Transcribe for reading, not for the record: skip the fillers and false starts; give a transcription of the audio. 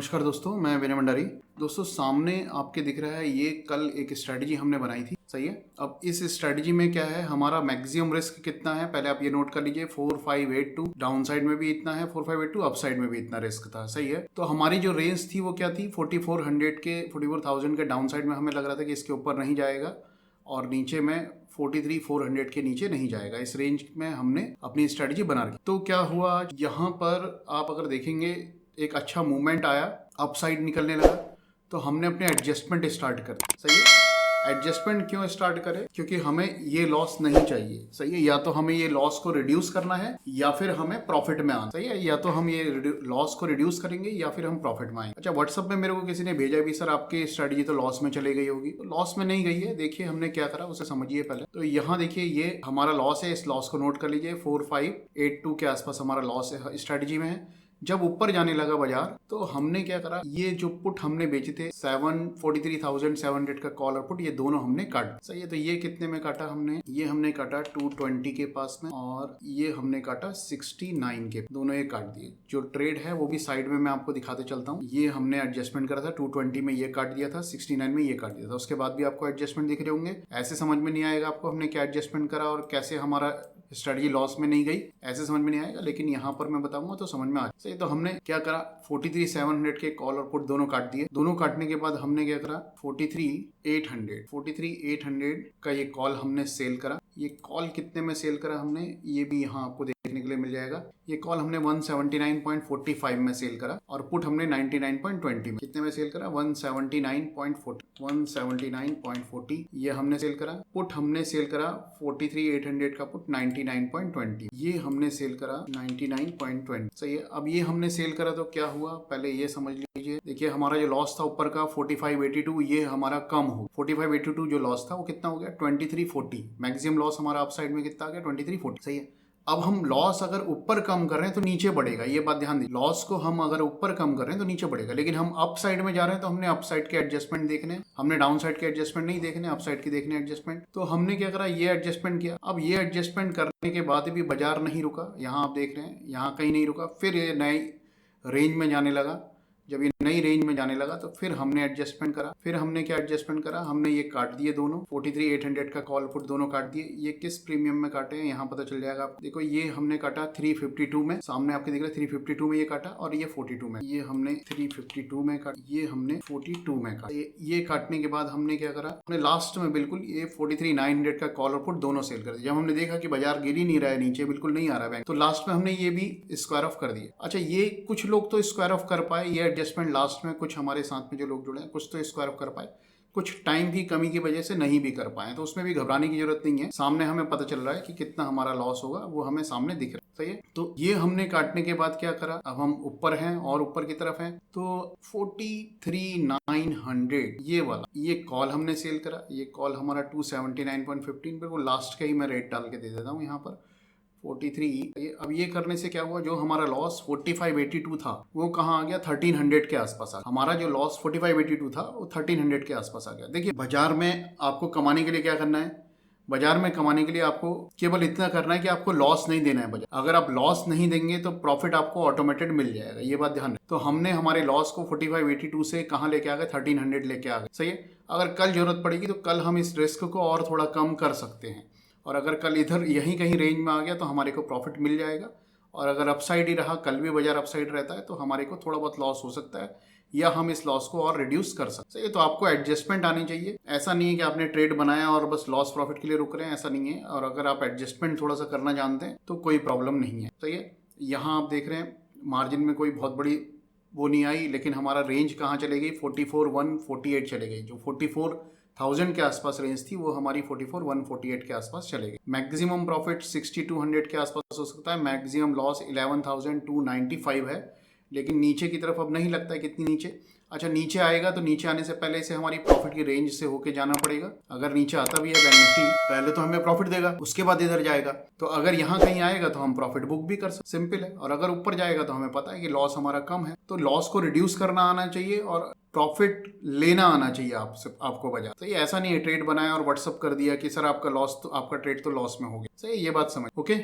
नमस्कार दोस्तों, मैं विनय भंडारी। दोस्तों, सामने आपके दिख रहा है ये कल एक स्ट्रेटजी हमने बनाई थी, सही है। अब इस स्ट्रेटजी में क्या है, हमारा मैक्सिमम रिस्क कितना है पहले आप ये नोट कर लीजिए। 4582 डाउन साइड में भी इतना है, 4582 अप साइड में भी इतना रिस्क था, सही है। तो हमारी जो रेंज थी वो क्या थी, 4400 के डाउन साइड में हमें लग रहा था कि इसके ऊपर नहीं जाएगा और नीचे में 43,400 के नीचे नहीं जाएगा। इस रेंज में हमने अपनी स्ट्रेटजी बना रखी। तो क्या हुआ, यहाँ पर आप अगर देखेंगे एक अच्छा मूवमेंट आया, अप साइड निकलने लगा, तो हमने अपने एडजस्टमेंट स्टार्ट कर दी, सही है। एडजस्टमेंट क्यों स्टार्ट करें, क्योंकि हमें ये लॉस नहीं चाहिए, सही है। या तो हमें ये लॉस को रिड्यूस करना है या फिर हमें प्रॉफिट में आना, सही है। या तो हम ये लॉस को रिड्यूस करेंगे या फिर हम प्रॉफिट में आएंगे। अच्छा, व्हाट्सएप में मेरे को किसी ने भेजा भी, सर आपकी स्ट्रेटजी तो लॉस में चली गई होगी। तो लॉस में नहीं गई है, देखिए हमने क्या करा उसे समझिए पहले। तो यहाँ देखिए ये हमारा लॉस है, इस लॉस को नोट कर लीजिए। 4582 के आसपास हमारा लॉस है, स्ट्रेटजी में है। जब ऊपर जाने लगा बाजार तो हमने क्या करा, ये जो पुट हमने बेचे थे 43,700 का कॉल और पुट, ये दोनों हमने काटा, सही है। तो ये कितने में काटा हमने, ये हमने काटा 220 के पास में और ये हमने काटा 69 के, दोनों ये काट दिए। जो ट्रेड है वो भी साइड में मैं आपको दिखाते चलता हूँ। ये हमने एडजस्टमेंट करा था 220 में, ये काट दिया था, 69 में ये काट दिया था। उसके बाद भी आपको एडजस्टमेंट दिख रहे होंगे। ऐसे समझ में नहीं आएगा आपको हमने क्या एडजस्टमेंट करा और कैसे हमारा स्ट्रेटजी लॉस में नहीं गई, ऐसे समझ में नहीं आएगा, लेकिन यहाँ पर मैं बताऊंगा तो समझ में आ सही। तो हमने क्या करा, 43,700 के कॉल और पुट दोनों काट दिए। दोनों काटने के बाद हमने क्या करा, 43,800 का ये कॉल हमने सेल करा। ये कॉल कितने में सेल करा हमने, ये भी यहाँ आपको देखने के लिए मिल जाएगा। ये कॉल हमने 179.45 में सेल करा और पुट हमने 99.20 में, कितने में सेल करा, 179.40 ये हमने सेल करा। पुट हमने सेल करा 43,800 का पुट 99.20, ये हमने सेल करा 99.20, सही है। अब ये हमने सेल करा तो क्या हुआ, पहले ये समझ लीजिए। देखिए हमारा जो लॉस था ऊपर का 4582, ये हमारा कम हो। 4582 जो लॉस था वो कितना हो गया, 2340। मैक्सिमम लॉस हमारा अप साइड में कितना आ गया, 2340, सही है। अब हम लॉस अगर ऊपर कम कर रहे हैं तो नीचे बढ़ेगा, ये बात ध्यान दीजिए। लॉस को हम अगर ऊपर कम कर रहे हैं तो नीचे बढ़ेगा, लेकिन हम अप साइड में जा रहे हैं तो हमने अप साइड के एडजस्टमेंट देखने, हमने डाउन साइड के एडजस्टमेंट नहीं देखने, अप साइड के देखने एडजस्टमेंट। तो हमने क्या करा, ये एडजस्टमेंट किया। अब ये एडजस्टमेंट करने के बाद भी बाजार नहीं रुका, यहाँ आप देख रहे हैं यहाँ कहीं नहीं रुका, फिर ये नई रेंज में जाने लगा। जब ये नई रेंज में जाने लगा तो फिर हमने एडजस्टमेंट करा। फिर हमने क्या एडजस्टमेंट करा, हमने ये काट दिए दोनों, 43,800 का कॉल पुट दोनों काट दिए। ये किस प्रीमियम में काटे हैं यहाँ पता चल जाएगा आपको। देखो ये हमने काटा 352 में, सामने आपके दिख रहा है 352 में ये काटा, और ये 42 में, ये हमने 352 में काटा, ये हमने 42 में काटा। ये काटने के बाद हमने क्या करा, हमने लास्ट में बिल्कुल ये 43,900 का कॉल और पुट दोनों सेल कर दिया। जब हमने देखा कि बाजार गिर ही नहीं रहा है, नीचे बिल्कुल नहीं आ रहा बैंक, तो लास्ट में हमने ये भी स्क्वायर ऑफ कर दिया। अच्छा, ये कुछ लोग तो स्क्वायर ऑफ कर पाए ये एडजस्टमेंट लास्ट में, कुछ हमारे साथ में जो लोग जुड़े हैं कुछ तो स्क्वायर ऑफ कर पाए, कुछ टाइम की कमी की वजह से नहीं भी कर पाए। तो उसमें भी घबराने की जरूरत नहीं है, सामने हमें पता चल रहा है कि कितना हमारा लॉस होगा, वो हमें सामने दिख रहा है, सही है। तो ये हमने काटने के बाद क्या करा, अब हम ऊपर हैं और ऊपर की तरफ हैं, तो 43,900 ये वाला ये कॉल हमने सेल करा। ये कॉल हमारा 279.15 पर, वो लास्ट का ही मैं रेट डाल के दे देता हूँ यहाँ पर 43। अब ये करने से क्या हुआ, जो हमारा लॉस 4582 था वो कहाँ आ गया, 1300 के आसपास आ गया। हमारा जो लॉस 4582 था वो 1300 के आसपास आ गया। देखिए बाजार में आपको कमाने के लिए क्या करना है, बाजार में कमाने के लिए आपको केवल इतना करना है कि आपको लॉस नहीं देना है बाजार। अगर आप लॉस नहीं देंगे तो प्रॉफिट आपको ऑटोमेटेड मिल जाएगा, ये बात ध्यान रखें। तो हमने हमारे लॉस को 4582 से कहाँ लेके आ गए, 1300 लेके आ गए, सही है। अगर कल जरूरत पड़ेगी तो कल हम इस रिस्क को और थोड़ा कम कर सकते हैं, और अगर कल इधर यहीं कहीं रेंज में आ गया तो हमारे को प्रॉफिट मिल जाएगा। और अगर अपसाइड ही रहा, कल भी बाजार अपसाइड रहता है तो हमारे को थोड़ा बहुत लॉस हो सकता है, या हम इस लॉस को और रिड्यूस कर सकते हैं। तो आपको एडजस्टमेंट आनी चाहिए। ऐसा नहीं है कि आपने ट्रेड बनाया और बस लॉस प्रॉफिट के लिए रुक रहे हैं, ऐसा नहीं है। और अगर आप एडजस्टमेंट थोड़ा सा करना जानते हैं तो कोई प्रॉब्लम नहीं है, सही है। यहाँ आप देख रहे हैं मार्जिन में कोई बहुत बड़ी वो नहीं आई, लेकिन हमारा रेंज कहाँ चले गई, 44,148 चले गई। जो 44,000 के आसपास रेंज थी वो हमारी 44,148 के आसपास चले गई। मैक्सिमम प्रॉफिट 6,200 के आसपास हो सकता है, मैक्सिमम लॉस 11,295 है, लेकिन नीचे की तरफ अब नहीं लगता है कितनी नीचे। अच्छा, नीचे आएगा तो नीचे आने से पहले इसे हमारी प्रॉफिट की रेंज से होके जाना पड़ेगा। अगर नीचे आता भी है बैंक निफ्टी, पहले तो हमें प्रॉफिट देगा, उसके बाद इधर जाएगा। तो अगर यहाँ कहीं आएगा तो हम प्रॉफिट बुक भी कर सकते, सिंपल है। और अगर ऊपर जाएगा तो हमें पता है कि लॉस हमारा कम है, तो लॉस को रिड्यूस करना आना चाहिए और प्रॉफिट लेना आना चाहिए आपको बाजार। तो ये ऐसा नहीं है ट्रेड बनाया और व्हाट्सअप कर दिया कि सर आपका लॉस तो, आपका ट्रेड तो लॉस में हो गया, सही, ये बात समझ, ओके।